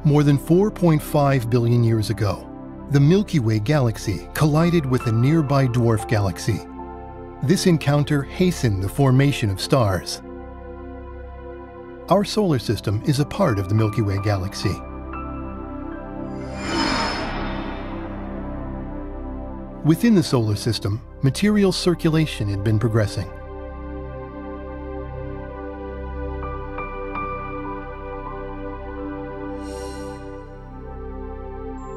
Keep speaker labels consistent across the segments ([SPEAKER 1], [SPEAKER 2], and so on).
[SPEAKER 1] More than 4.5 billion years ago, the Milky Way galaxy collided with a nearby dwarf galaxy. This encounter hastened the formation of stars. Our solar system is a part of the Milky Way galaxy. Within the solar system, material circulation had been progressing.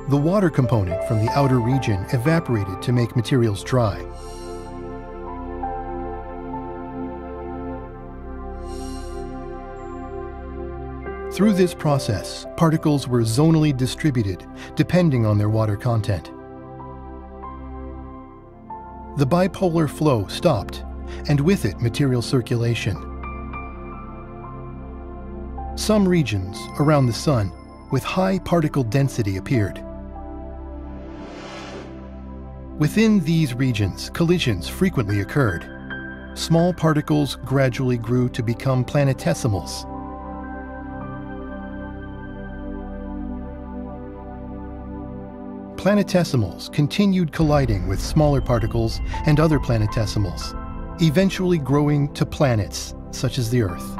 [SPEAKER 1] The water component from the outer region evaporated to make materials dry. Through this process, particles were zonally distributed, depending on their water content. The bipolar flow stopped, and with it, material circulation. Some regions around the Sun with high particle density appeared. Within these regions, collisions frequently occurred. Small particles gradually grew to become planetesimals. Planetesimals continued colliding with smaller particles and other planetesimals, eventually growing to planets, such as the Earth.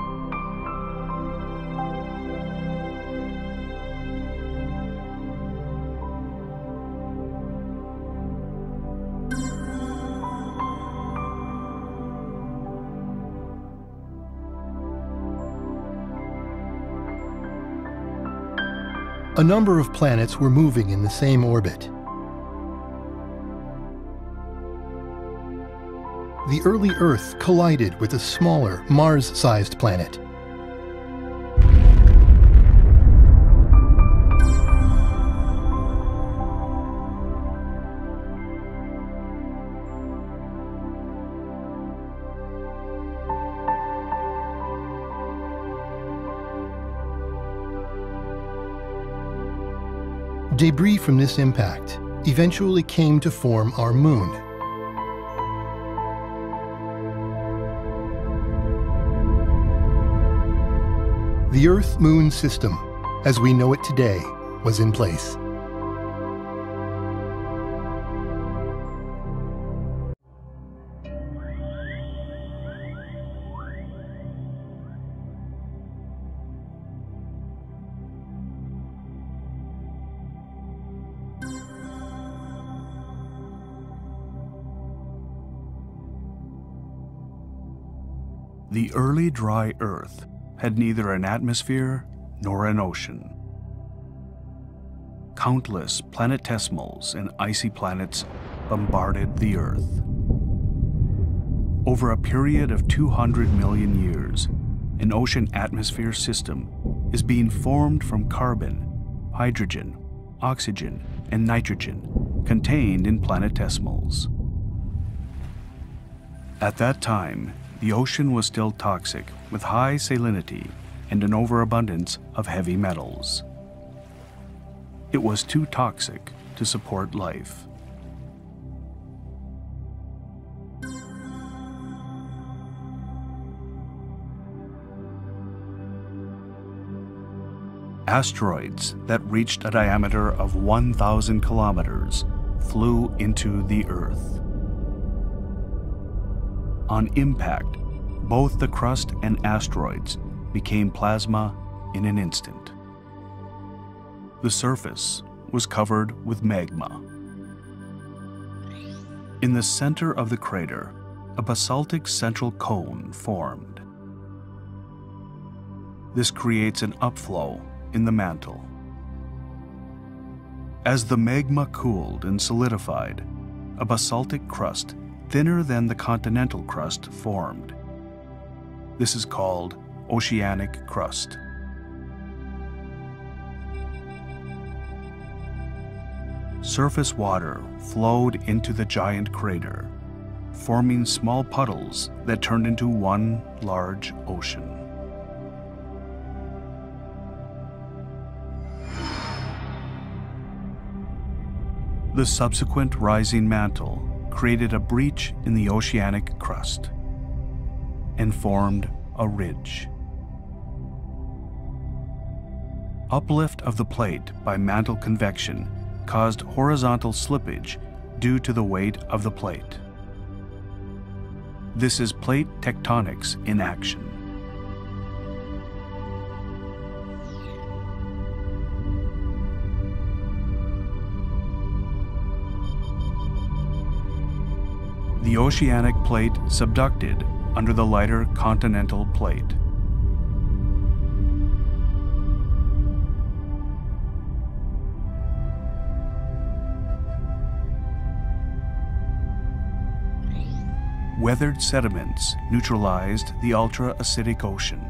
[SPEAKER 1] A number of planets were moving in the same orbit. The early Earth collided with a smaller, Mars-sized planet. Debris from this impact eventually came to form our Moon. The Earth-Moon system, as we know it today, was in place.
[SPEAKER 2] The early dry Earth had neither an atmosphere nor an ocean. Countless planetesimals and icy planets bombarded the Earth. Over a period of 200 million years, an ocean atmosphere system is being formed from carbon, hydrogen, oxygen, and nitrogen contained in planetesimals. At that time, the ocean was still toxic, with high salinity and an overabundance of heavy metals. It was too toxic to support life. Asteroids that reached a diameter of 1,000 kilometers flew into the Earth. On impact, both the crust and asteroids became plasma in an instant. The surface was covered with magma. In the center of the crater, a basaltic central cone formed. This creates an upflow in the mantle. As the magma cooled and solidified, a basaltic crust thinner than the continental crust formed. This is called oceanic crust. Surface water flowed into the giant crater, forming small puddles that turned into one large ocean. The subsequent rising mantle created a breach in the oceanic crust and formed a ridge. Uplift of the plate by mantle convection caused horizontal slippage due to the weight of the plate. This is plate tectonics in action. The oceanic plate subducted under the lighter continental plate. Weathered sediments neutralized the ultra-acidic ocean.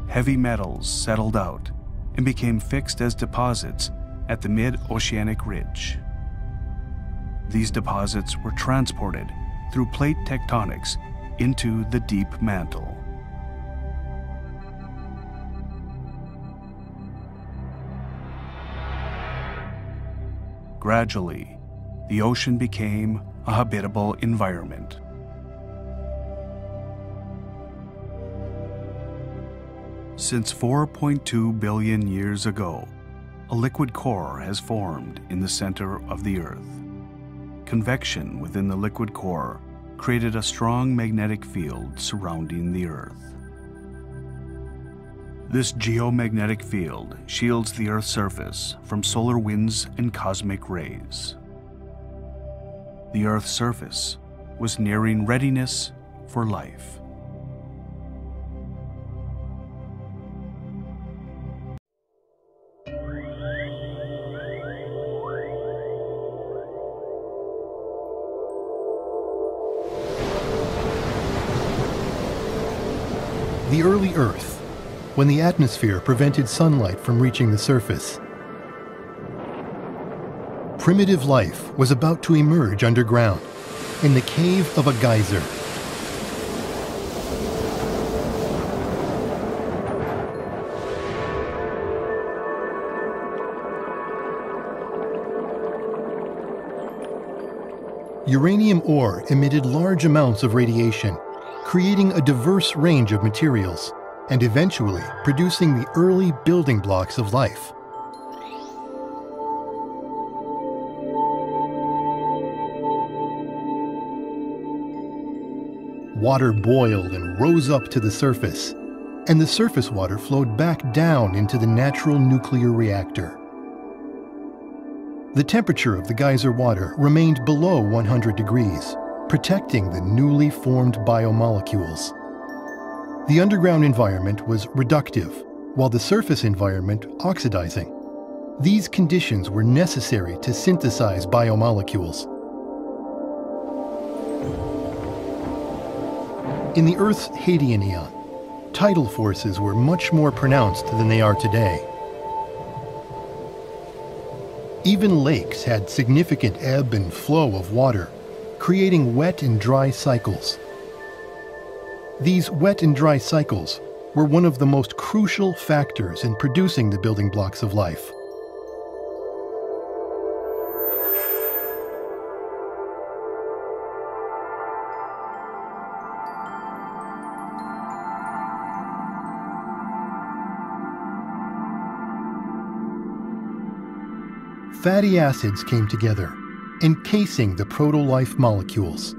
[SPEAKER 2] Heavy metals settled out and became fixed as deposits at the mid-oceanic ridge. These deposits were transported through plate tectonics into the deep mantle. Gradually, the ocean became a habitable environment. Since 4.2 billion years ago, a liquid core has formed in the center of the Earth. Convection within the liquid core created a strong magnetic field surrounding the Earth. This geomagnetic field shields the Earth's surface from solar winds and cosmic rays. The Earth's surface was nearing readiness for life.
[SPEAKER 1] The early Earth, when the atmosphere prevented sunlight from reaching the surface. Primitive life was about to emerge underground, in the cave of a geyser. Uranium ore emitted large amounts of radiation, creating a diverse range of materials, and eventually producing the early building blocks of life. Water boiled and rose up to the surface, and the surface water flowed back down into the natural nuclear reactor. The temperature of the geyser water remained below 100 degrees, protecting the newly formed biomolecules. The underground environment was reductive, while the surface environment oxidizing. These conditions were necessary to synthesize biomolecules. In the Earth's Hadean eon, tidal forces were much more pronounced than they are today. Even lakes had significant ebb and flow of water, creating wet and dry cycles. These wet and dry cycles were one of the most crucial factors in producing the building blocks of life. Fatty acids came together, encasing the proto-life molecules.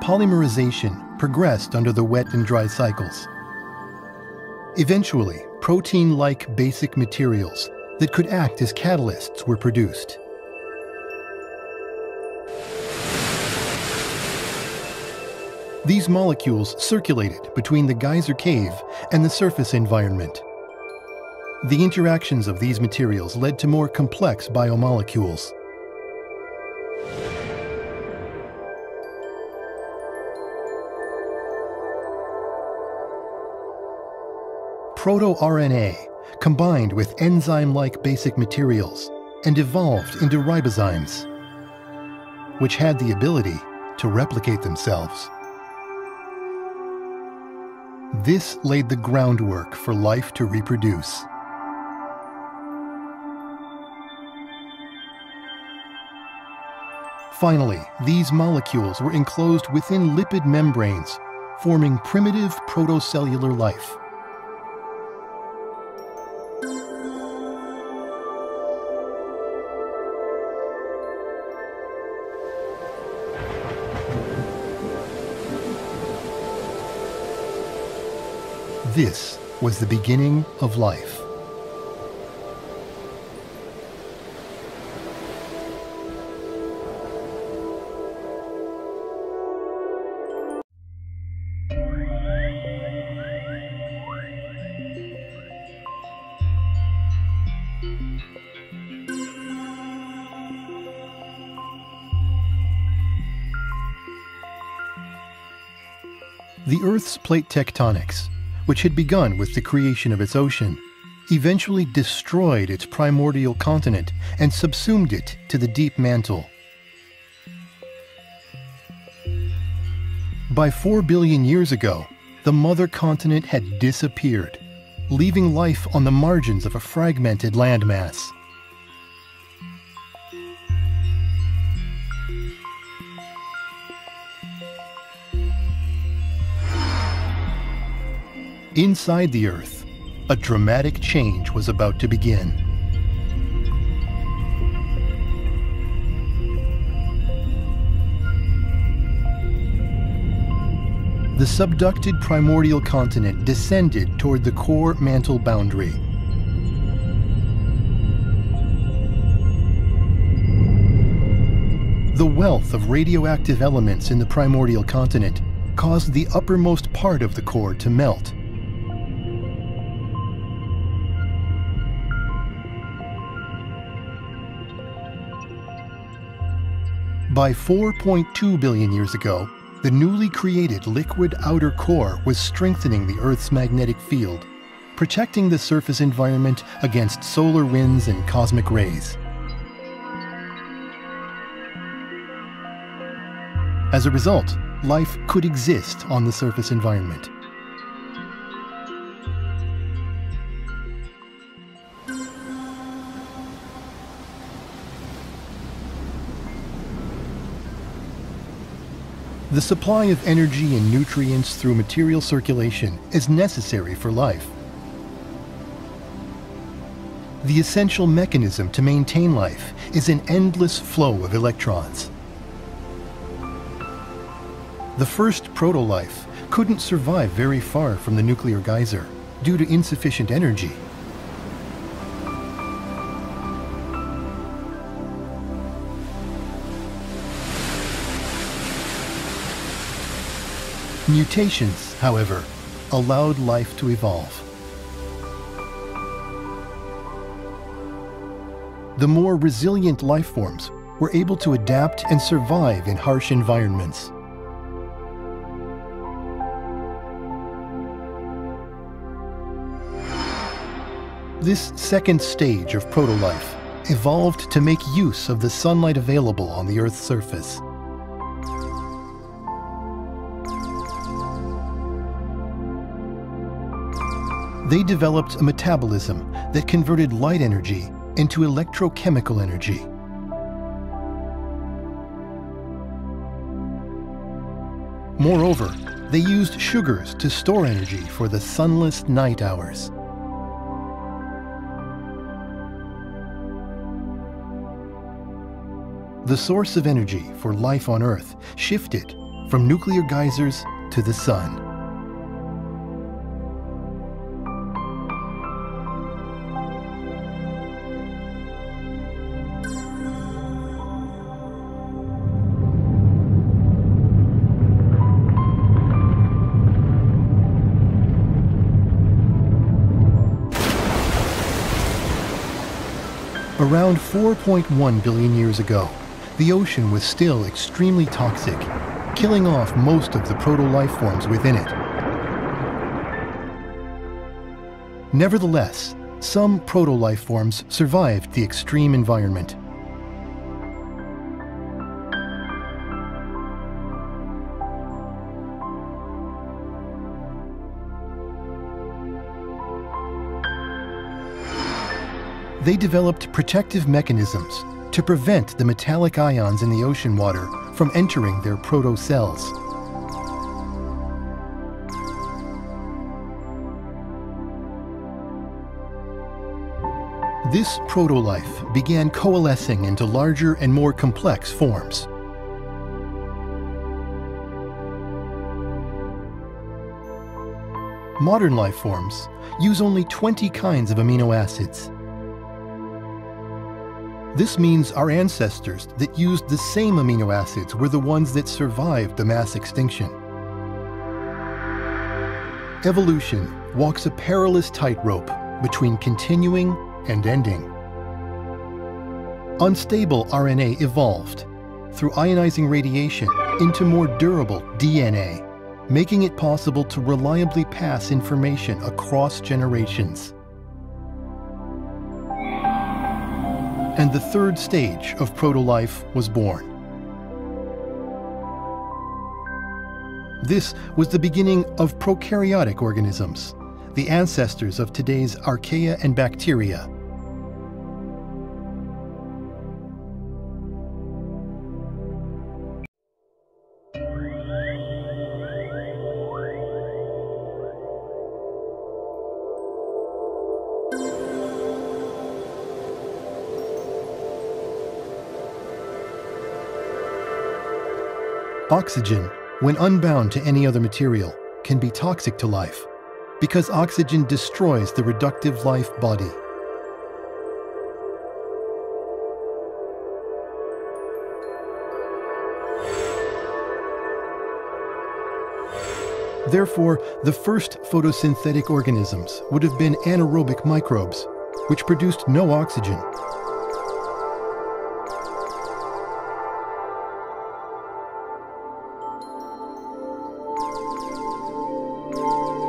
[SPEAKER 1] Polymerization progressed under the wet and dry cycles. Eventually, protein-like basic materials that could act as catalysts were produced. These molecules circulated between the geyser cave and the surface environment. The interactions of these materials led to more complex biomolecules. Proto-RNA combined with enzyme-like basic materials and evolved into ribozymes. which had the ability to replicate themselves. This laid the groundwork for life to reproduce. Finally, these molecules were enclosed within lipid membranes, forming primitive protocellular life. This was the beginning of life. The Earth's plate tectonics, which had begun with the creation of its ocean, eventually destroyed its primordial continent and subsumed it to the deep mantle. By 4 billion years ago, the mother continent had disappeared, leaving life on the margins of a fragmented landmass. Inside the Earth, a dramatic change was about to begin. The subducted primordial continent descended toward the core mantle boundary. The wealth of radioactive elements in the primordial continent caused the uppermost part of the core to melt. By 4.2 billion years ago, the newly created liquid outer core was strengthening the Earth's magnetic field, protecting the surface environment against solar winds and cosmic rays. As a result, life could exist on the surface environment. The supply of energy and nutrients through material circulation is necessary for life. The essential mechanism to maintain life is an endless flow of electrons. The first proto-life couldn't survive very far from the nuclear geyser due to insufficient energy. Mutations, however, allowed life to evolve. The more resilient life forms were able to adapt and survive in harsh environments. This second stage of proto-life evolved to make use of the sunlight available on the Earth's surface. They developed a metabolism that converted light energy into electrochemical energy. Moreover, they used sugars to store energy for the sunless night hours. The source of energy for life on Earth shifted from nuclear geysers to the sun. Around 4.1 billion years ago, the ocean was still extremely toxic, killing off most of the proto-life forms within it. Nevertheless, some proto-life forms survived the extreme environment. They developed protective mechanisms to prevent the metallic ions in the ocean water from entering their proto-cells. This proto-life began coalescing into larger and more complex forms. Modern life forms use only 20 kinds of amino acids. This means our ancestors that used the same amino acids were the ones that survived the mass extinction. Evolution walks a perilous tightrope between continuing and ending. Unstable RNA evolved through ionizing radiation into more durable DNA, making it possible to reliably pass information across generations. And the third stage of proto-life was born. This was the beginning of prokaryotic organisms, the ancestors of today's archaea and bacteria. Oxygen, when unbound to any other material, can be toxic to life because oxygen destroys the reductive life body. Therefore, the first photosynthetic organisms would have been anaerobic microbes, which produced no oxygen.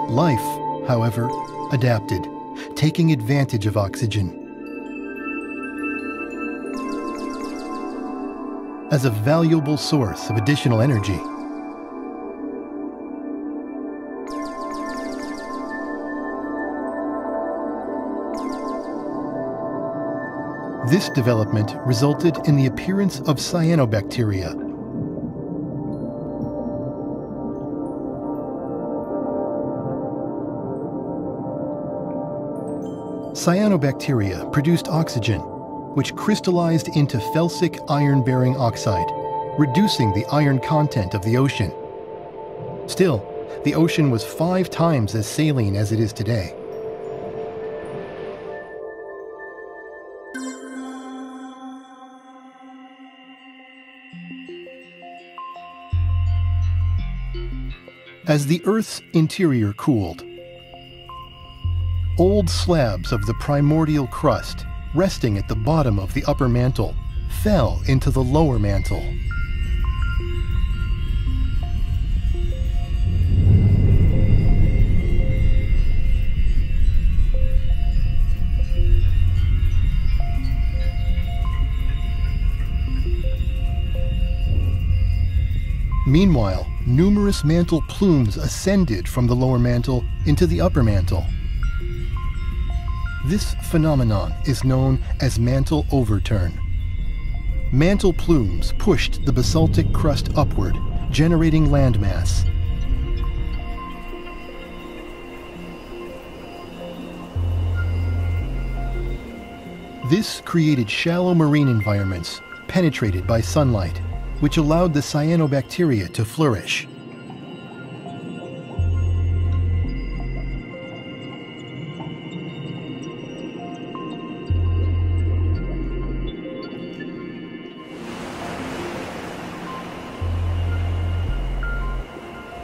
[SPEAKER 1] Life, however, adapted, taking advantage of oxygen. As a valuable source of additional energy. This development resulted in the appearance of cyanobacteria. Cyanobacteria produced oxygen, which crystallized into felsic iron-bearing oxide, reducing the iron content of the ocean. Still, the ocean was 5 times as saline as it is today. As the Earth's interior cooled, old slabs of the primordial crust, resting at the bottom of the upper mantle, fell into the lower mantle. Meanwhile, numerous mantle plumes ascended from the lower mantle into the upper mantle. This phenomenon is known as mantle overturn. Mantle plumes pushed the basaltic crust upward, generating landmass. This created shallow marine environments penetrated by sunlight, which allowed the cyanobacteria to flourish.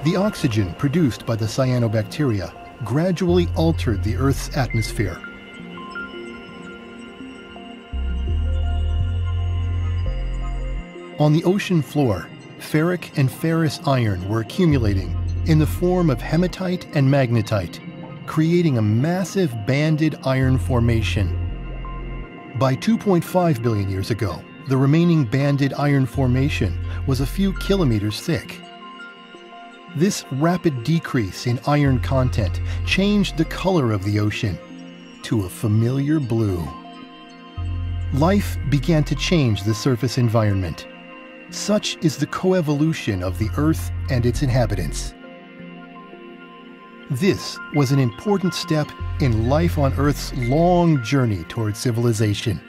[SPEAKER 1] The oxygen produced by the cyanobacteria gradually altered the Earth's atmosphere. On the ocean floor, ferric and ferrous iron were accumulating in the form of hematite and magnetite, creating a massive banded iron formation. By 2.5 billion years ago, the remaining banded iron formation was a few kilometers thick. This rapid decrease in iron content changed the color of the ocean to a familiar blue. life began to change the surface environment. Such is the coevolution of the Earth and its inhabitants. This was an important step in life on Earth's long journey toward civilization.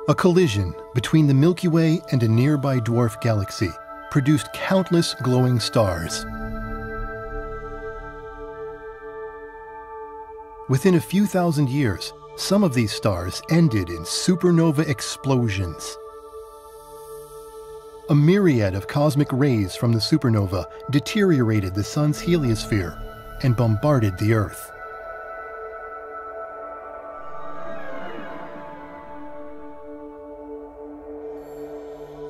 [SPEAKER 1] A collision between the Milky Way and a nearby dwarf galaxy produced countless glowing stars. Within a few thousand years, some of these stars ended in supernova explosions. A myriad of cosmic rays from the supernova deteriorated the Sun's heliosphere and bombarded the Earth.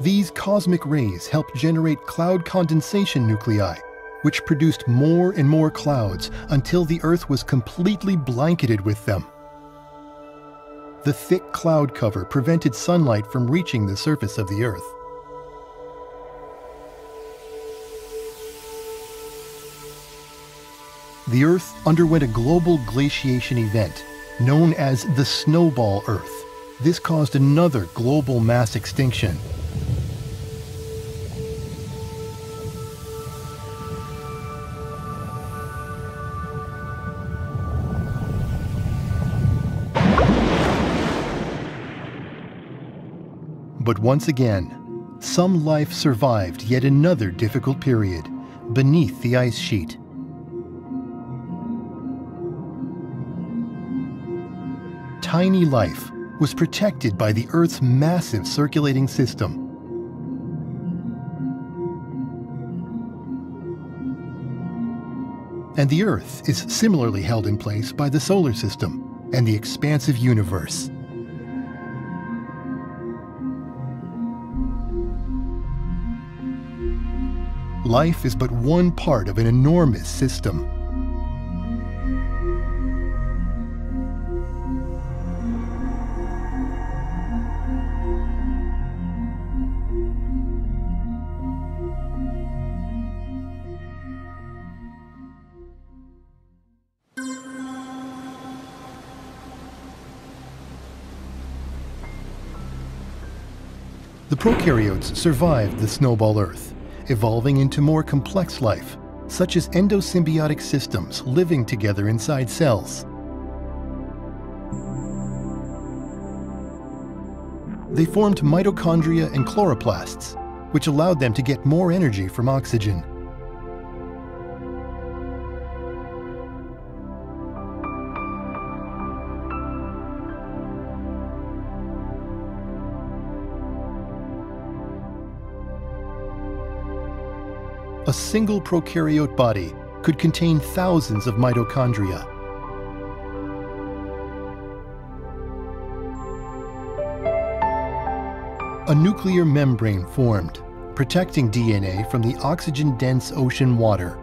[SPEAKER 1] These cosmic rays helped generate cloud condensation nuclei, which produced more and more clouds until the Earth was completely blanketed with them. The thick cloud cover prevented sunlight from reaching the surface of the Earth. The Earth underwent a global glaciation event known as the Snowball Earth. This caused another global mass extinction. But once again, some life survived yet another difficult period beneath the ice sheet. Tiny life was protected by the Earth's massive circulating system. And the Earth is similarly held in place by the solar system and the expansive universe. Life is but one part of an enormous system. The prokaryotes survived the Snowball Earth, evolving into more complex life, such as endosymbiotic systems living together inside cells. They formed mitochondria and chloroplasts, which allowed them to get more energy from oxygen. A single prokaryote body could contain thousands of mitochondria. A nuclear membrane formed, protecting DNA from the oxygen-dense ocean water.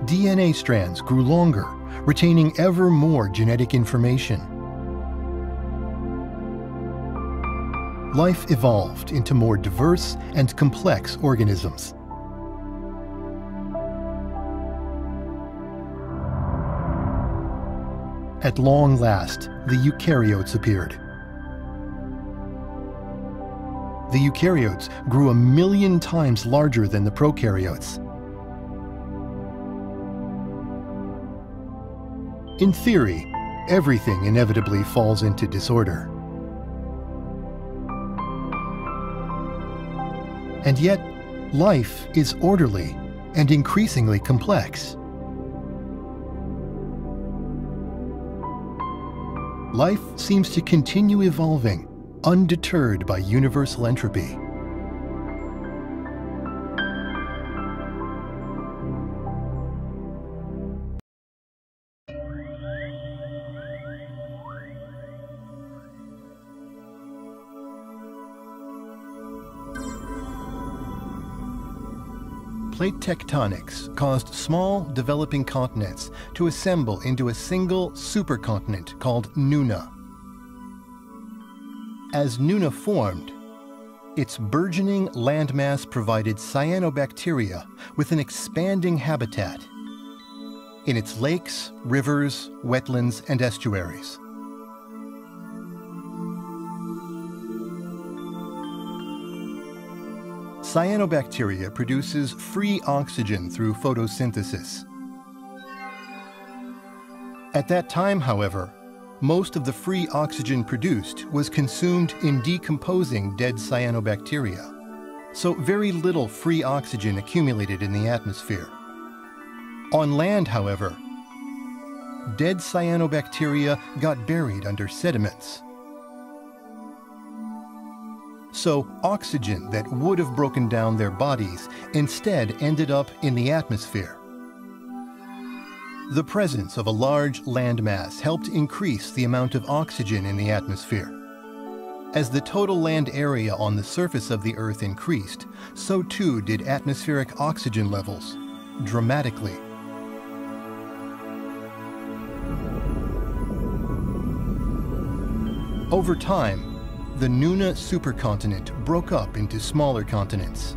[SPEAKER 1] DNA strands grew longer, retaining ever more genetic information. Life evolved into more diverse and complex organisms. At long last, the eukaryotes appeared. The eukaryotes grew 1,000,000 times larger than the prokaryotes. In theory, everything inevitably falls into disorder. And yet, life is orderly and increasingly complex. Life seems to continue evolving, undeterred by universal entropy. plate tectonics caused small, developing continents to assemble into a single supercontinent called Nuna. As Nuna formed, its burgeoning landmass provided cyanobacteria with an expanding habitat in its lakes, rivers, wetlands, and estuaries. Cyanobacteria produces free oxygen through photosynthesis. At that time, however, most of the free oxygen produced was consumed in decomposing dead cyanobacteria, so very little free oxygen accumulated in the atmosphere. On land, however, dead cyanobacteria got buried under sediments. So oxygen that would have broken down their bodies instead ended up in the atmosphere. The presence of a large landmass helped increase the amount of oxygen in the atmosphere. As the total land area on the surface of the Earth increased, so too did atmospheric oxygen levels, dramatically. Over time, the Nuna supercontinent broke up into smaller continents.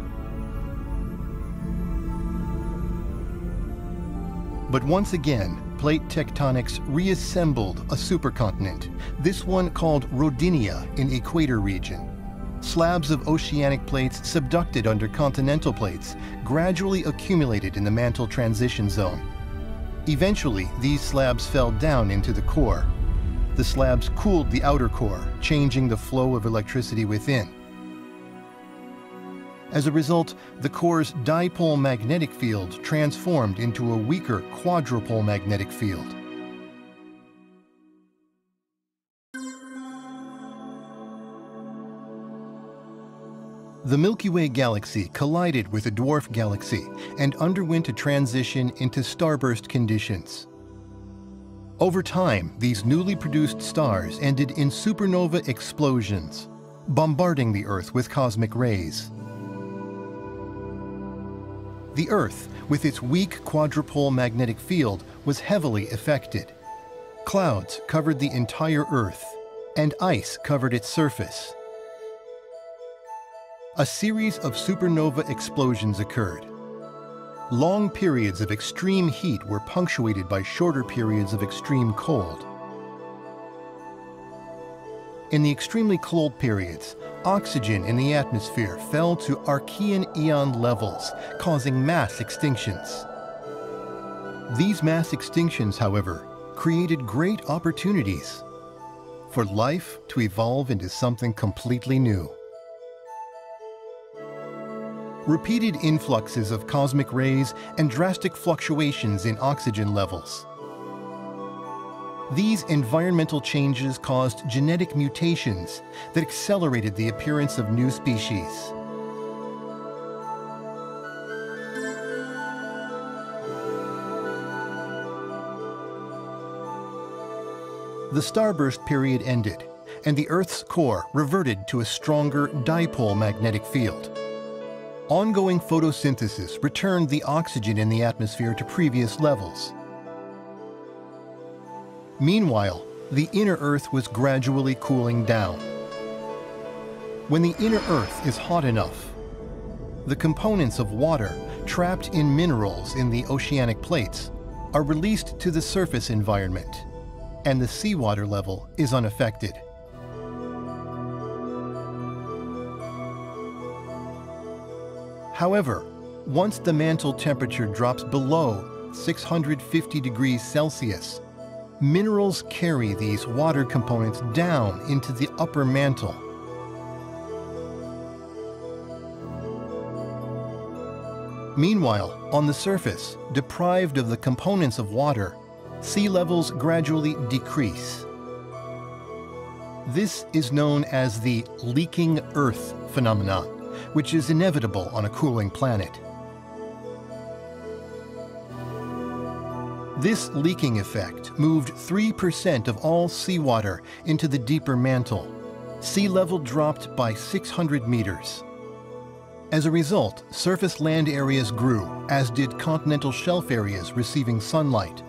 [SPEAKER 1] But once again, plate tectonics reassembled a supercontinent, this one called Rodinia in Equator region. Slabs of oceanic plates subducted under continental plates gradually accumulated in the mantle transition zone. Eventually, these slabs fell down into the core. The slabs cooled the outer core, changing the flow of electricity within. As a result, the core's dipole magnetic field transformed into a weaker quadrupole magnetic field. The Milky Way galaxy collided with a dwarf galaxy and underwent a transition into starburst conditions. Over time, these newly produced stars ended in supernova explosions, bombarding the Earth with cosmic rays. The Earth, with its weak quadrupole magnetic field, was heavily affected. Clouds covered the entire Earth, and ice covered its surface. A series of supernova explosions occurred. Long periods of extreme heat were punctuated by shorter periods of extreme cold. In the extremely cold periods, oxygen in the atmosphere fell to Archean eon levels, causing mass extinctions. These mass extinctions, however, created great opportunities for life to evolve into something completely new. Repeated influxes of cosmic rays and drastic fluctuations in oxygen levels. These environmental changes caused genetic mutations that accelerated the appearance of new species. The starburst period ended, and the Earth's core reverted to a stronger dipole magnetic field. Ongoing photosynthesis returned the oxygen in the atmosphere to previous levels. Meanwhile, the inner Earth was gradually cooling down. When the inner Earth is hot enough, the components of water trapped in minerals in the oceanic plates are released to the surface environment, and the seawater level is unaffected. However, once the mantle temperature drops below 650 degrees Celsius, minerals carry these water components down into the upper mantle. Meanwhile, on the surface, deprived of the components of water, sea levels gradually decrease. This is known as the leaking Earth phenomenon, which is inevitable on a cooling planet. This leaking effect moved 3% of all seawater into the deeper mantle. Sea level dropped by 600 meters. As a result, surface land areas grew, as did continental shelf areas receiving sunlight.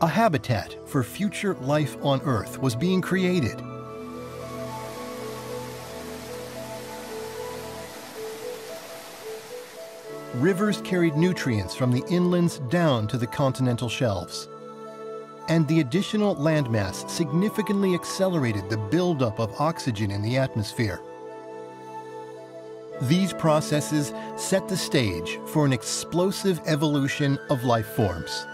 [SPEAKER 1] A habitat for future life on Earth was being created. Rivers carried nutrients from the inlands down to the continental shelves. And the additional landmass significantly accelerated the buildup of oxygen in the atmosphere. These processes set the stage for an explosive evolution of life forms.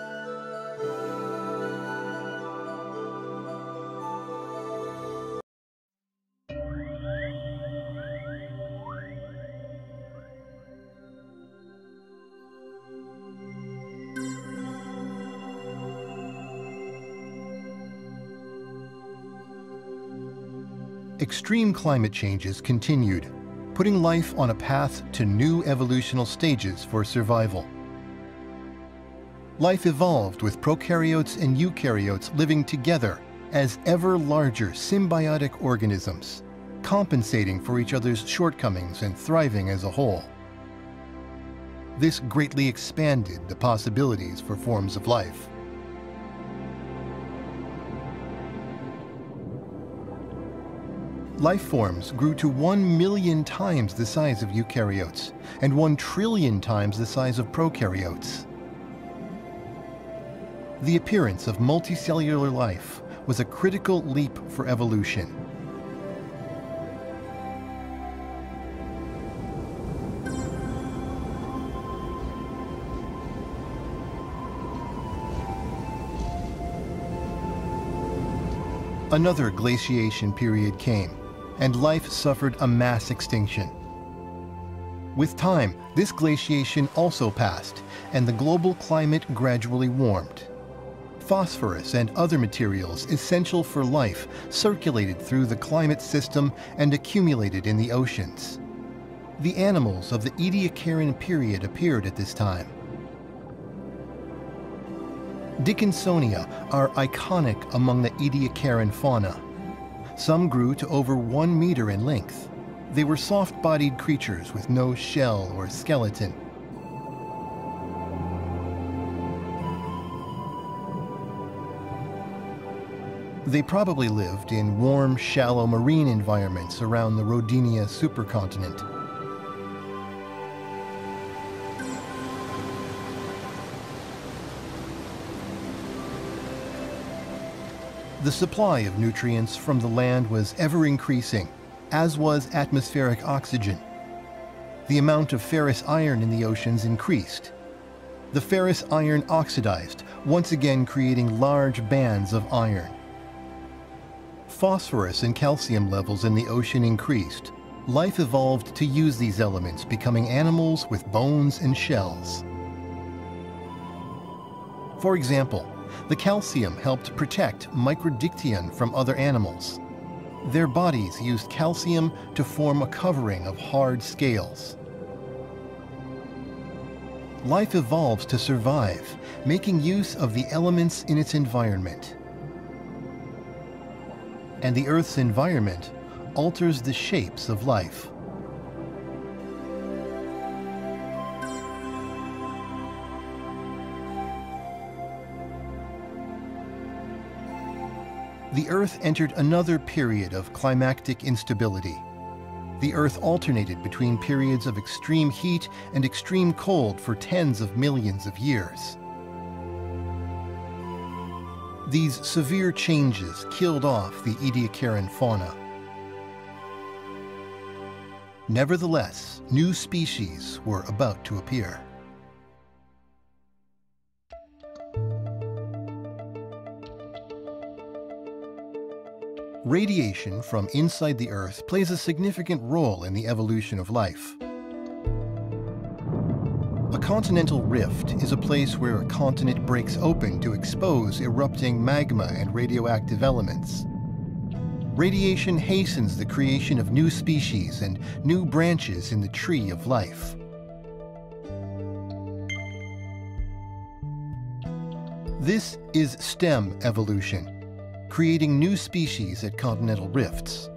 [SPEAKER 1] Extreme climate changes continued, putting life on a path to new evolutional stages for survival. Life evolved with prokaryotes and eukaryotes living together as ever larger symbiotic organisms, compensating for each other's shortcomings and thriving as a whole. This greatly expanded the possibilities for forms of life. Life forms grew to 1 million times the size of eukaryotes and 1 trillion times the size of prokaryotes. The appearance of multicellular life was a critical leap for evolution. Another glaciation period came, and life suffered a mass extinction. With time, this glaciation also passed, and the global climate gradually warmed. Phosphorus and other materials essential for life circulated through the climate system and accumulated in the oceans. The animals of the Ediacaran period appeared at this time. Dickinsonia are iconic among the Ediacaran fauna. Some grew to over 1 meter in length. They were soft-bodied creatures with no shell or skeleton. They probably lived in warm, shallow marine environments around the Rodinia supercontinent. The supply of nutrients from the land was ever increasing, as was atmospheric oxygen. The amount of ferrous iron in the oceans increased. The ferrous iron oxidized, once again creating large bands of iron. Phosphorus and calcium levels in the ocean increased. Life evolved to use these elements, becoming animals with bones and shells. For example, the calcium helped protect Microdictyon from other animals. Their bodies used calcium to form a covering of hard scales. Life evolves to survive, making use of the elements in its environment. And the Earth's environment alters the shapes of life. The Earth entered another period of climactic instability. The Earth alternated between periods of extreme heat and extreme cold for tens of millions of years. These severe changes killed off the Ediacaran fauna. Nevertheless, new species were about to appear. Radiation from inside the Earth plays a significant role in the evolution of life. A continental rift is a place where a continent breaks open to expose erupting magma and radioactive elements. Radiation hastens the creation of new species and new branches in the tree of life. This is STEM evolution, creating new species at continental rifts.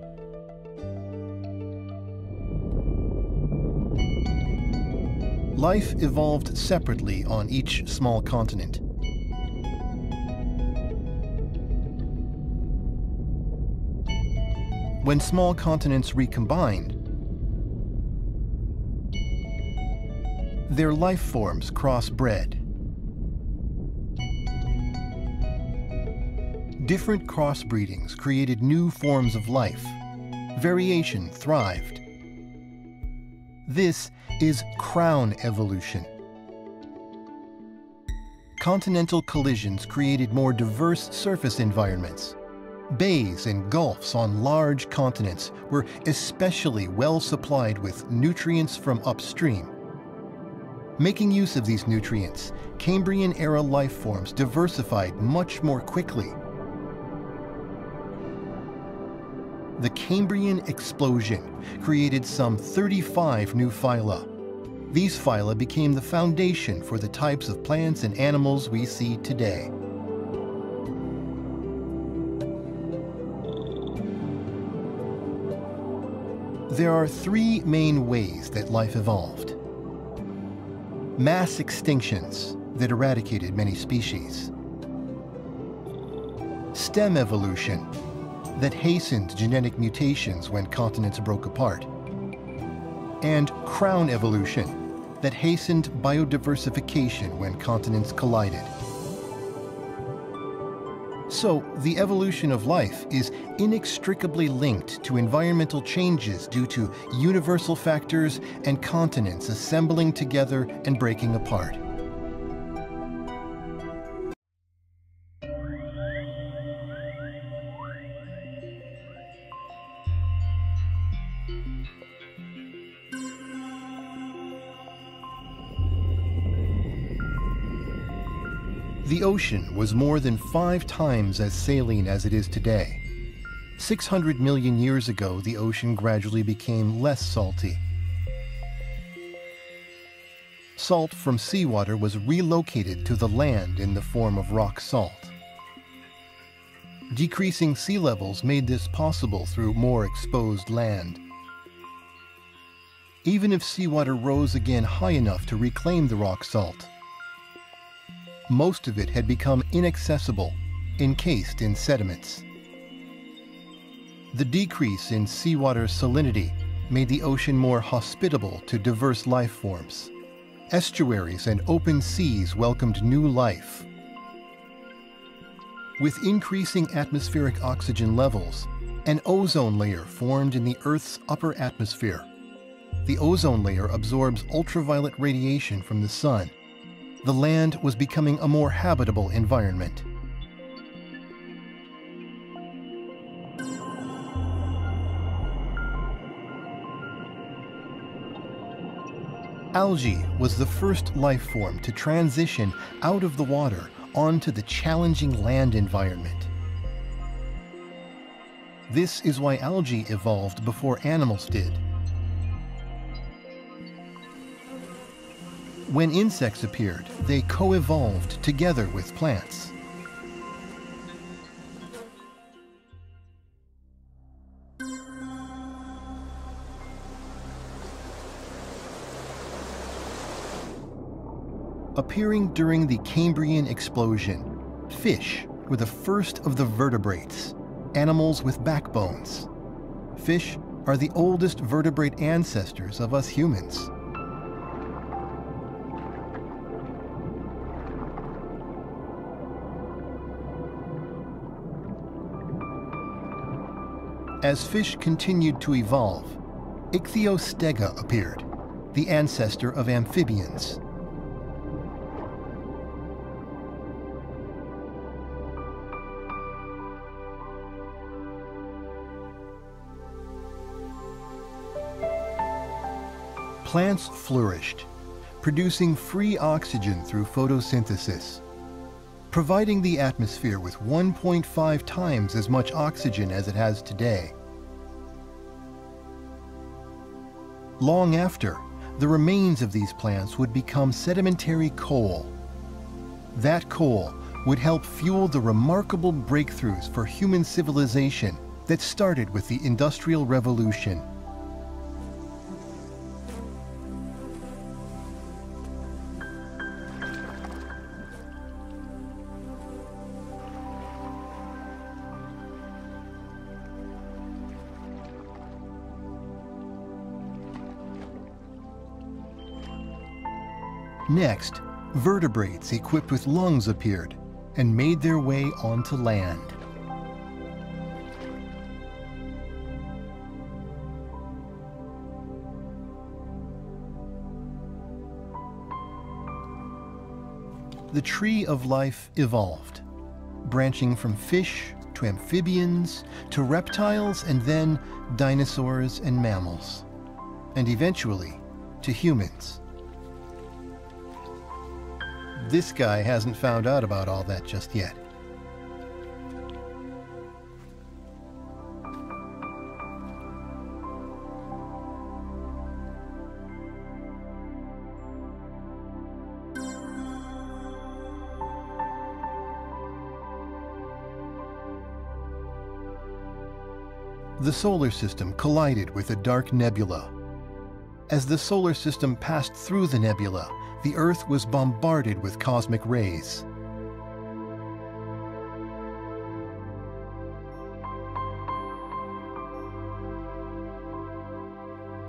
[SPEAKER 1] life evolved separately on each small continent. When small continents recombined, their life forms crossbred. Different crossbreedings created new forms of life. Variation thrived. This is crown evolution. Continental collisions created more diverse surface environments. Bays and gulfs on large continents were especially well supplied with nutrients from upstream. Making use of these nutrients, Cambrian-era life forms diversified much more quickly. The Cambrian Explosion created some 35 new phyla. These phyla became the foundation for the types of plants and animals we see today. There are three main ways that life evolved. Mass extinctions that eradicated many species. Stem evolution that hastened genetic mutations when continents broke apart. And crown evolution that hastened biodiversification when continents collided. So, the evolution of life is inextricably linked to environmental changes due to universal factors and continents assembling together and breaking apart. The ocean was more than 5 times as saline as it is today. 600 million years ago, the ocean gradually became less salty. Salt from seawater was relocated to the land in the form of rock salt. Decreasing sea levels made this possible through more exposed land. Even if seawater rose again high enough to reclaim the rock salt, most of it had become inaccessible, encased in sediments. The decrease in seawater salinity made the ocean more hospitable to diverse life forms. Estuaries and open seas welcomed new life. With increasing atmospheric oxygen levels, an ozone layer formed in the Earth's upper atmosphere. The ozone layer absorbs ultraviolet radiation from the sun. The land was becoming a more habitable environment. Algae was the first life form to transition out of the water onto the challenging land environment. This is why algae evolved before animals did. When insects appeared, they co-evolved together with plants. Appearing during the Cambrian Explosion, fish were the first of the vertebrates, animals with backbones. Fish are the oldest vertebrate ancestors of us humans. As fish continued to evolve, Ichthyostega appeared, the ancestor of amphibians. Plants flourished, producing free oxygen through photosynthesis, providing the atmosphere with 1.5 times as much oxygen as it has today. Long after, the remains of these plants would become sedimentary coal. That coal would help fuel the remarkable breakthroughs for human civilization that started with the Industrial Revolution. Next, vertebrates equipped with lungs appeared and made their way onto land. The tree of life evolved, branching from fish to amphibians to reptiles and then dinosaurs and mammals, and eventually to humans. This guy hasn't found out about all that just yet. The solar system collided with a dark nebula. As the solar system passed through the nebula, the Earth was bombarded with cosmic rays.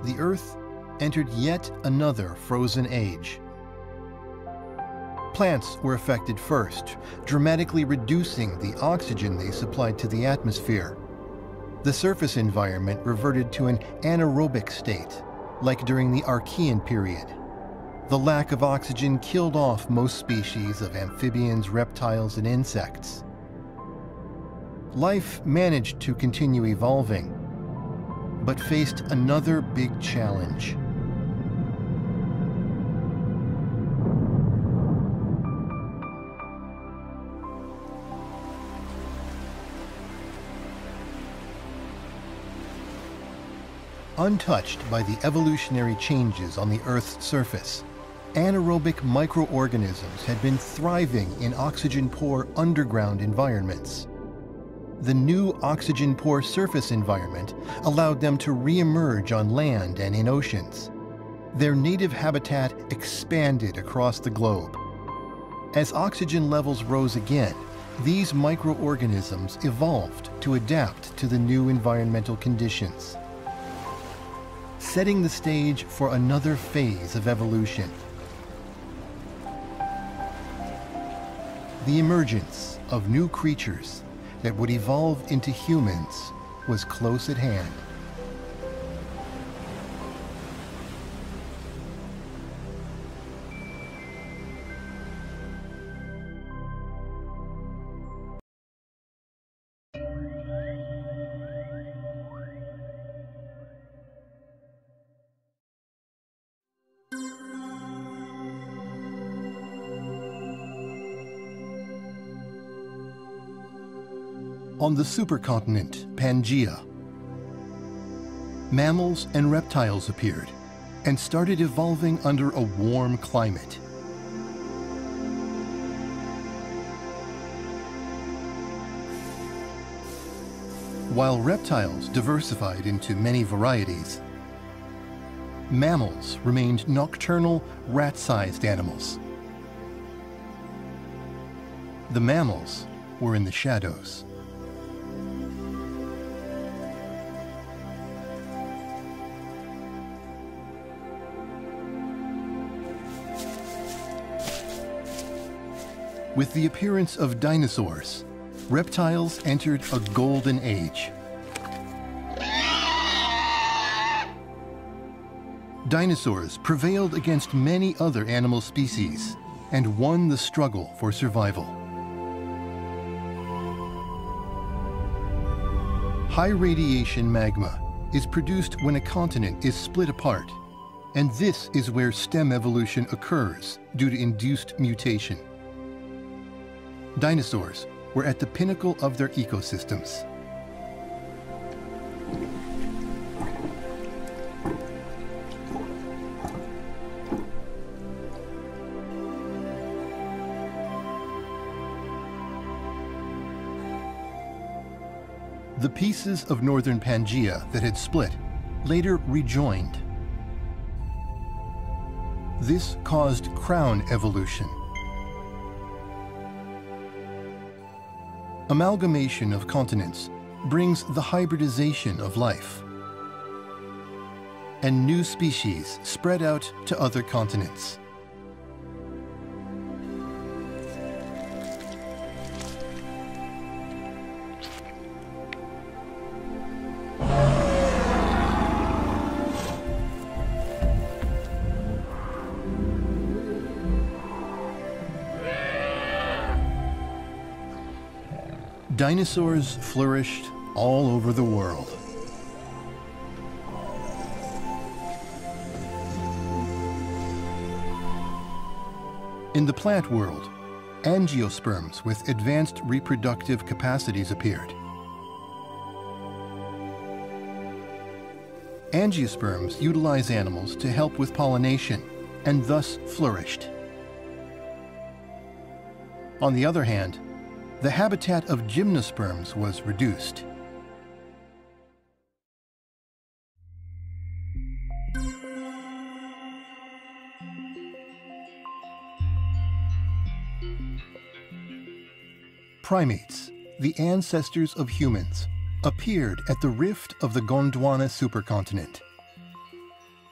[SPEAKER 1] The Earth entered yet another frozen age. Plants were affected first, dramatically reducing the oxygen they supplied to the atmosphere. The surface environment reverted to an anaerobic state, like during the Archean period. The lack of oxygen killed off most species of amphibians, reptiles, and insects. Life managed to continue evolving, but faced another big challenge. Untouched by the evolutionary changes on the Earth's surface, anaerobic microorganisms had been thriving in oxygen-poor underground environments. The new oxygen-poor surface environment allowed them to re-emerge on land and in oceans. Their native habitat expanded across the globe. As oxygen levels rose again, these microorganisms evolved to adapt to the new environmental conditions, setting the stage for another phase of evolution. The emergence of new creatures that would evolve into humans was close at hand. On the supercontinent Pangaea, mammals and reptiles appeared and started evolving under a warm climate. While reptiles diversified into many varieties, mammals remained nocturnal, rat-sized animals. The mammals were in the shadows. With the appearance of dinosaurs, reptiles entered a golden age. Dinosaurs prevailed against many other animal species and won the struggle for survival. High radiation magma is produced when a continent is split apart, and this is where stem evolution occurs due to induced mutation. Dinosaurs were at the pinnacle of their ecosystems. The pieces of northern Pangaea that had split later rejoined. This caused crown evolution. Amalgamation of continents brings the hybridization of life, and new species spread out to other continents. Dinosaurs flourished all over the world. In the plant world, angiosperms with advanced reproductive capacities appeared. Angiosperms utilize animals to help with pollination and thus flourished. On the other hand, the habitat of gymnosperms was reduced. Primates, the ancestors of humans, appeared at the rift of the Gondwana supercontinent.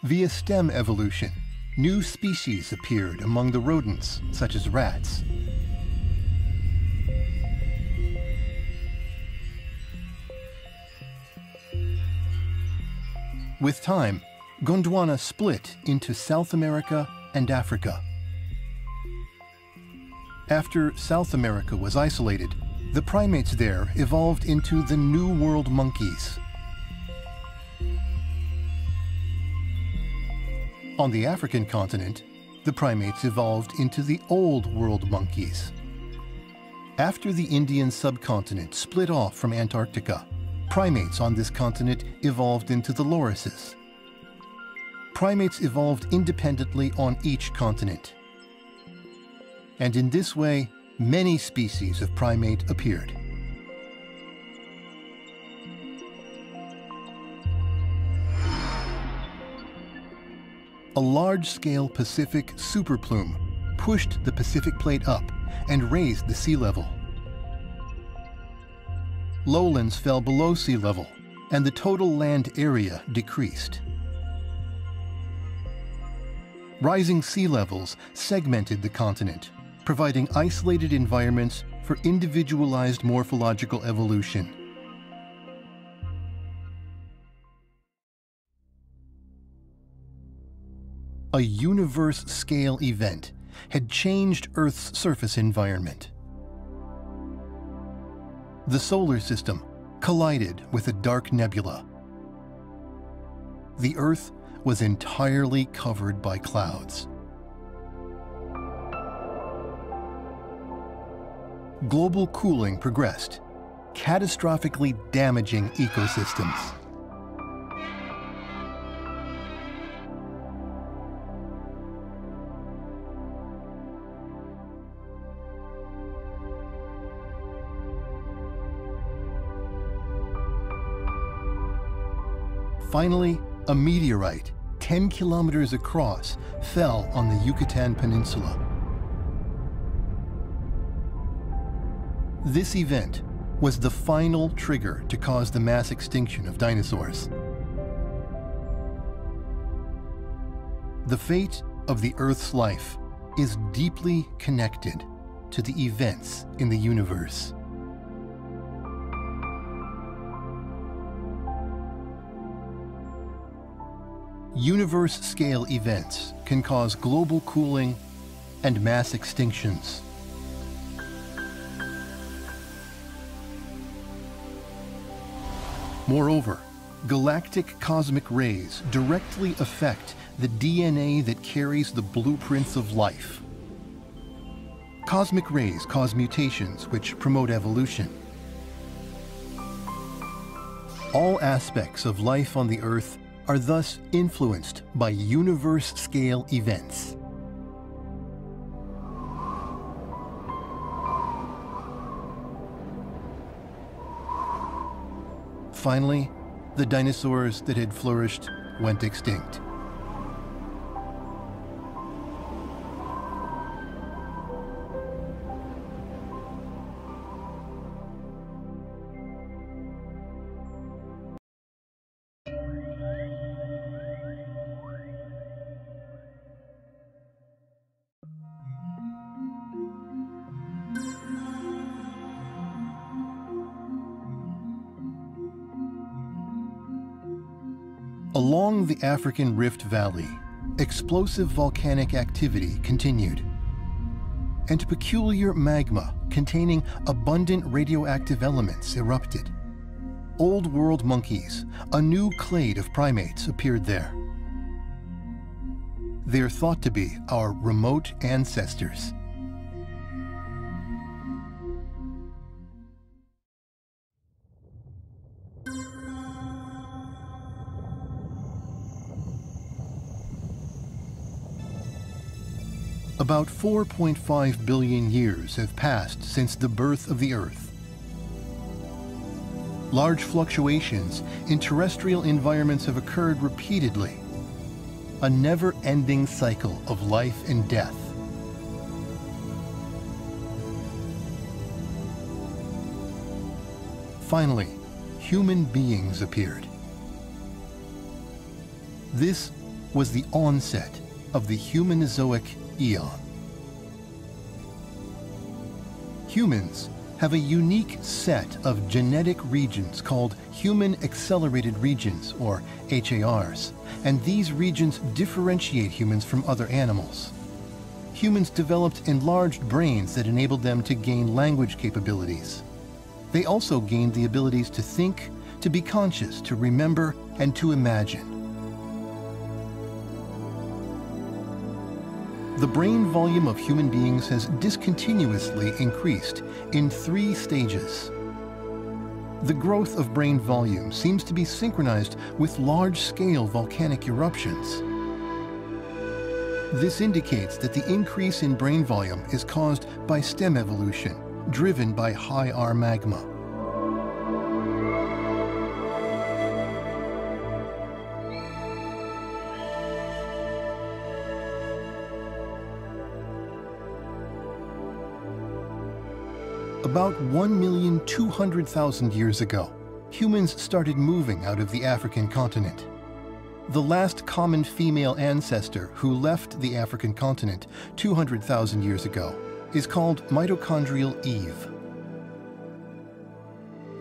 [SPEAKER 1] Via stem evolution, new species appeared among the rodents, such as rats. With time, Gondwana split into South America and Africa. After South America was isolated, the primates there evolved into the New World monkeys. On the African continent, the primates evolved into the Old World monkeys. After the Indian subcontinent split off from Antarctica, primates on this continent evolved into the lorises. Primates evolved independently on each continent. And in this way, many species of primate appeared. A large-scale Pacific superplume pushed the Pacific plate up and raised the sea level. Lowlands fell below sea level, and the total land area decreased. Rising sea levels segmented the continent, providing isolated environments for individualized morphological evolution. A universe-scale event had changed Earth's surface environment. The solar system collided with a dark nebula. The Earth was entirely covered by clouds. Global cooling progressed, catastrophically damaging ecosystems. Finally, a meteorite 10 kilometers across fell on the Yucatan Peninsula. This event was the final trigger to cause the mass extinction of dinosaurs. The fate of the Earth's life is deeply connected to the events in the universe. Universe-scale events can cause global cooling and mass extinctions. Moreover, galactic cosmic rays directly affect the DNA that carries the blueprints of life. Cosmic rays cause mutations which promote evolution. All aspects of life on the Earth are thus influenced by universe-scale events. Finally, the dinosaurs that had flourished went extinct. Along the African Rift Valley, explosive volcanic activity continued. and peculiar magma containing abundant radioactive elements erupted. Old world monkeys, a new clade of primates, appeared there. They are thought to be our remote ancestors. About 4.5 billion years have passed since the birth of the Earth. Large fluctuations in terrestrial environments have occurred repeatedly, a never-ending cycle of life and death. Finally, human beings appeared. This was the onset of the Humanozoic Eon. Humans have a unique set of genetic regions called human accelerated regions, or HARs, and these regions differentiate humans from other animals. Humans developed enlarged brains that enabled them to gain language capabilities. They also gained the abilities to think, to be conscious, to remember, and to imagine. The brain volume of human beings has discontinuously increased in 3 stages. The growth of brain volume seems to be synchronized with large-scale volcanic eruptions. This indicates that the increase in brain volume is caused by stem evolution, driven by high R magma. About 1,200,000 years ago, humans started moving out of the African continent. The last common female ancestor who left the African continent 200,000 years ago is called mitochondrial Eve.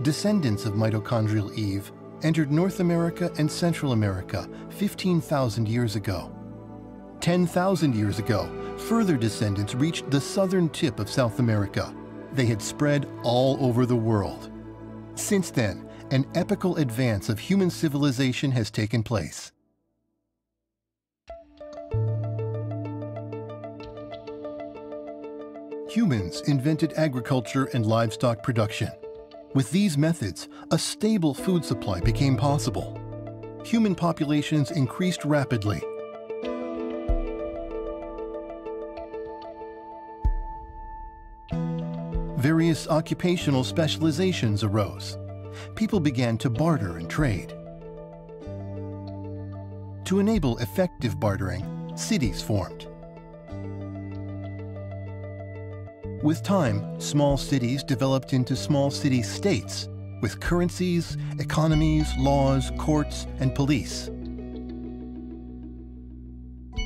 [SPEAKER 1] Descendants of mitochondrial Eve entered North America and Central America 15,000 years ago. 10,000 years ago, further descendants reached the southern tip of South America. They had spread all over the world. Since then, an epochal advance of human civilization has taken place. Humans invented agriculture and livestock production. With these methods, a stable food supply became possible. Human populations increased rapidly. Various occupational specializations arose. People began to barter and trade. To enable effective bartering, cities formed. With time, small cities developed into small city-states, with currencies, economies, laws, courts, and police.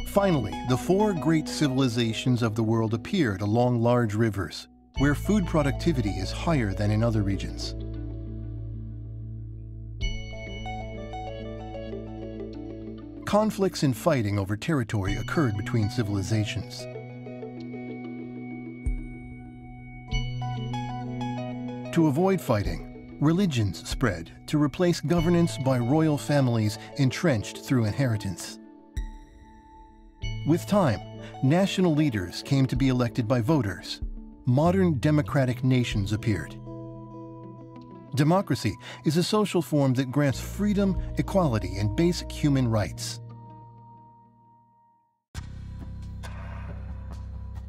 [SPEAKER 1] Finally, the 4 great civilizations of the world appeared along large rivers, where food productivity is higher than in other regions. Conflicts and fighting over territory occurred between civilizations. To avoid fighting, religions spread to replace governance by royal families entrenched through inheritance. With time, national leaders came to be elected by voters. Modern democratic nations appeared. Democracy is a social form that grants freedom, equality, and basic human rights.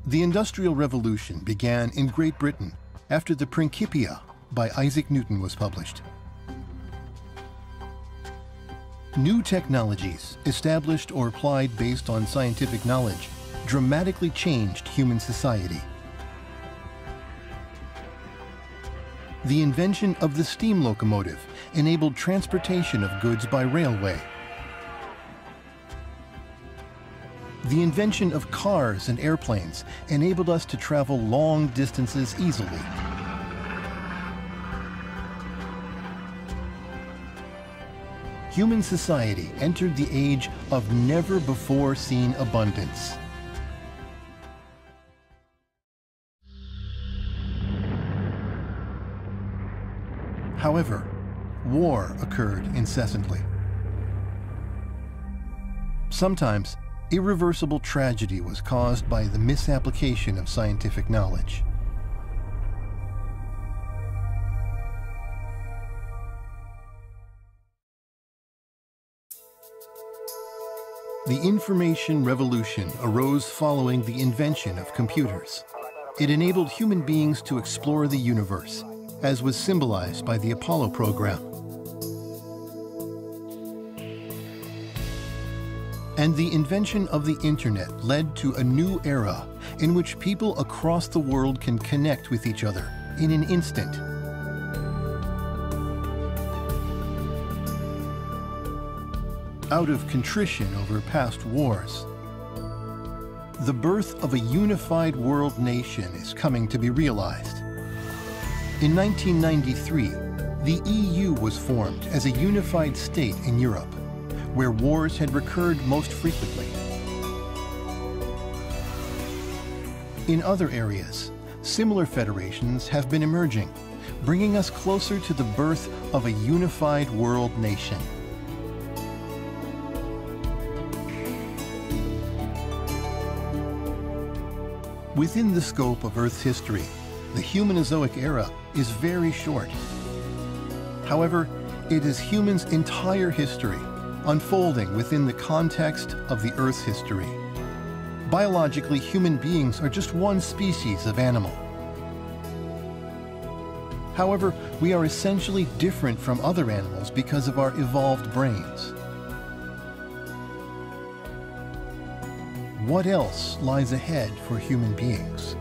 [SPEAKER 1] The Industrial Revolution began in Great Britain after the Principia by Isaac Newton was published. New technologies, established or applied based on scientific knowledge, dramatically changed human society. The invention of the steam locomotive enabled transportation of goods by railway. The invention of cars and airplanes enabled us to travel long distances easily. Human society entered the age of never-before-seen abundance. However, war occurred incessantly. Sometimes, irreversible tragedy was caused by the misapplication of scientific knowledge. The information revolution arose following the invention of computers. It enabled human beings to explore the universe, as was symbolized by the Apollo program. And the invention of the internet led to a new era in which people across the world can connect with each other in an instant. Out of contrition over past wars, the birth of a unified world nation is coming to be realized. In 1993, the EU was formed as a unified state in Europe, where wars had recurred most frequently. In other areas, similar federations have been emerging, bringing us closer to the birth of a unified world nation. Within the scope of Earth's history, the Humanozoic Era is very short. However, it is humans' entire history, unfolding within the context of the Earth's history. Biologically, human beings are just one species of animal. However, we are essentially different from other animals because of our evolved brains. What else lies ahead for human beings?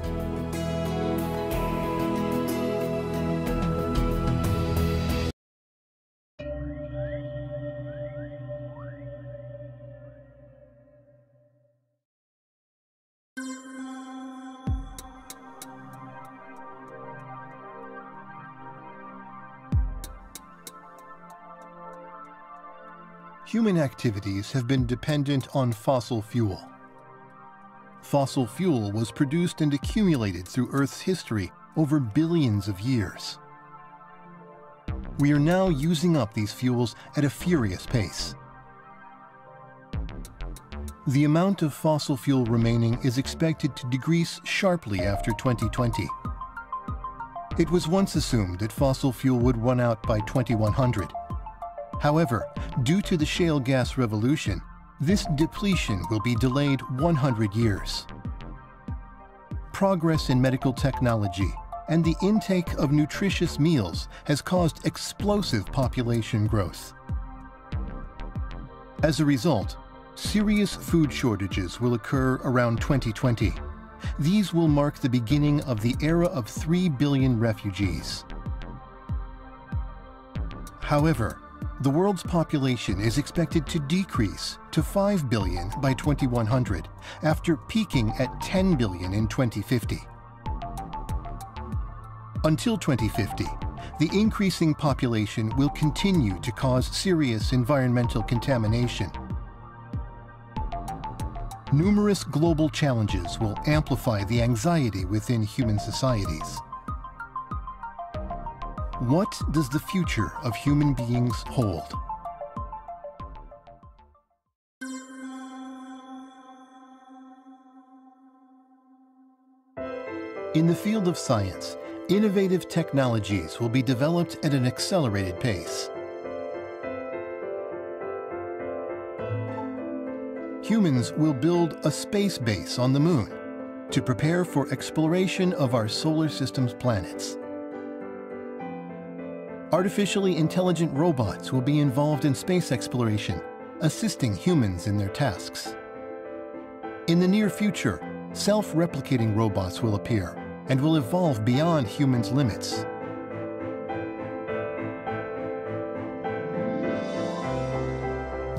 [SPEAKER 1] Human activities have been dependent on fossil fuel. Fossil fuel was produced and accumulated through Earth's history over billions of years. We are now using up these fuels at a furious pace. The amount of fossil fuel remaining is expected to decrease sharply after 2020. It was once assumed that fossil fuel would run out by 2100. However, due to the shale gas revolution, this depletion will be delayed 100 years. Progress in medical technology and the intake of nutritious meals has caused explosive population growth. As a result, serious food shortages will occur around 2020. These will mark the beginning of the era of 3 billion refugees. However, the world's population is expected to decrease to 5 billion by 2100, after peaking at 10 billion in 2050. Until 2050, the increasing population will continue to cause serious environmental contamination. Numerous global challenges will amplify the anxiety within human societies. What does the future of human beings hold? In the field of science, innovative technologies will be developed at an accelerated pace. Humans will build a space base on the Moon to prepare for exploration of our solar system's planets. Artificially intelligent robots will be involved in space exploration, assisting humans in their tasks. In the near future, self-replicating robots will appear and will evolve beyond humans' limits.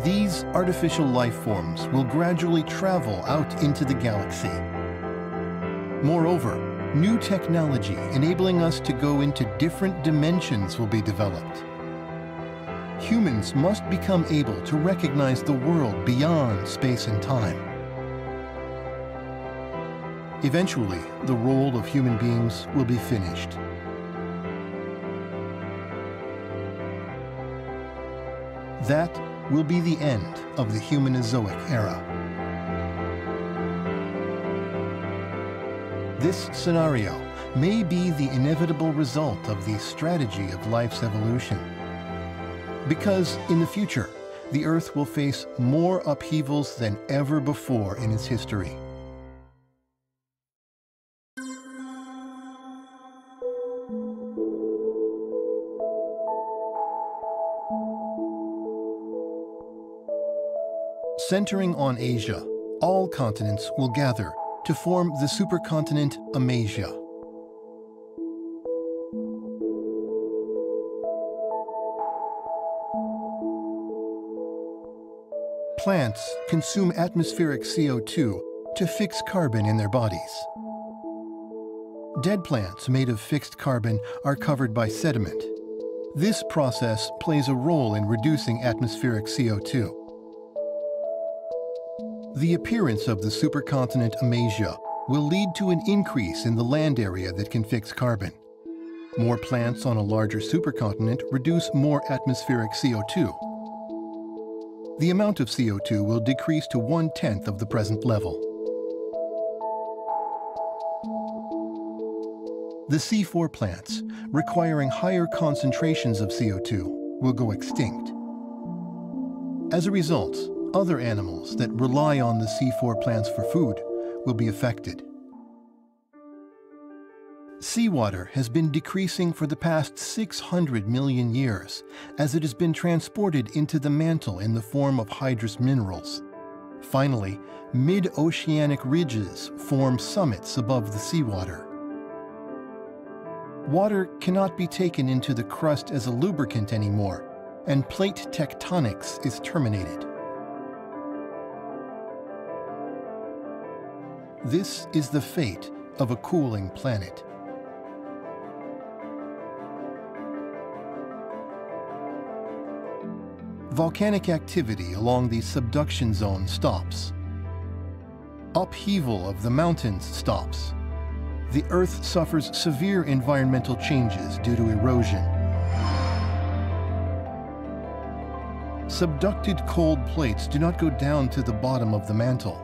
[SPEAKER 1] These artificial life forms will gradually travel out into the galaxy. Moreover, new technology enabling us to go into different dimensions will be developed. Humans must become able to recognize the world beyond space and time. Eventually, the role of human beings will be finished. That will be the end of the Humanozoic era. This scenario may be the inevitable result of the strategy of life's evolution. Because in the future, the Earth will face more upheavals than ever before in its history. Centering on Asia, all continents will gather to form the supercontinent Eurasia. Plants consume atmospheric CO2 to fix carbon in their bodies. Dead plants made of fixed carbon are covered by sediment. This process plays a role in reducing atmospheric CO2. The appearance of the supercontinent Eurasia will lead to an increase in the land area that can fix carbon. More plants on a larger supercontinent reduce more atmospheric CO2. The amount of CO2 will decrease to 1/10 of the present level. The C4 plants, requiring higher concentrations of CO2, will go extinct. As a result, other animals that rely on the C4 plants for food will be affected. Seawater has been decreasing for the past 600 million years as it has been transported into the mantle in the form of hydrous minerals. Finally, mid-oceanic ridges form summits above the seawater. Water cannot be taken into the crust as a lubricant anymore, and plate tectonics is terminated. This is the fate of a cooling planet. Volcanic activity along the subduction zone stops. Upheaval of the mountains stops. The Earth suffers severe environmental changes due to erosion. Subducted cold plates do not go down to the bottom of the mantle.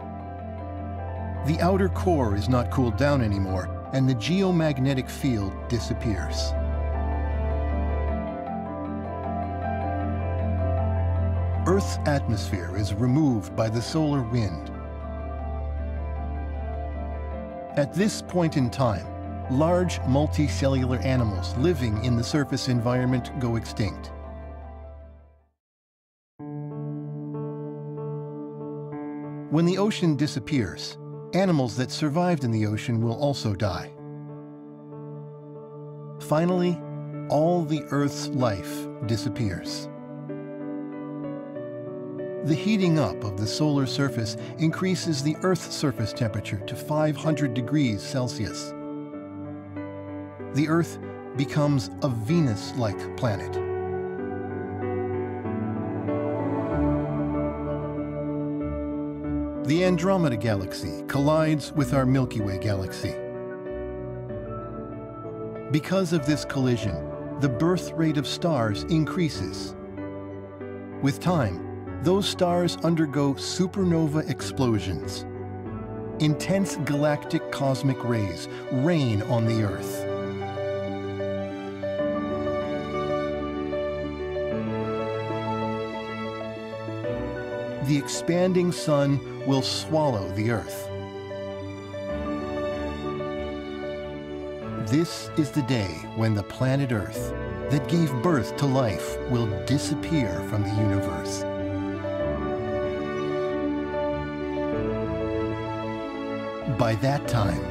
[SPEAKER 1] The outer core is not cooled down anymore, and the geomagnetic field disappears. Earth's atmosphere is removed by the solar wind. At this point in time, large multicellular animals living in the surface environment go extinct. When the ocean disappears, animals that survived in the ocean will also die. Finally, all the Earth's life disappears. The heating up of the solar surface increases the Earth's surface temperature to 500 degrees Celsius. The Earth becomes a Venus-like planet. The Andromeda Galaxy collides with our Milky Way galaxy. Because of this collision, the birth rate of stars increases. With time, those stars undergo supernova explosions. Intense galactic cosmic rays rain on the Earth. The expanding sun will swallow the Earth. This is the day when the planet Earth, that gave birth to life, will disappear from the universe. By that time,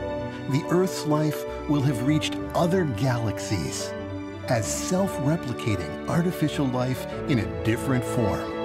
[SPEAKER 1] the Earth's life will have reached other galaxies as self-replicating artificial life in a different form.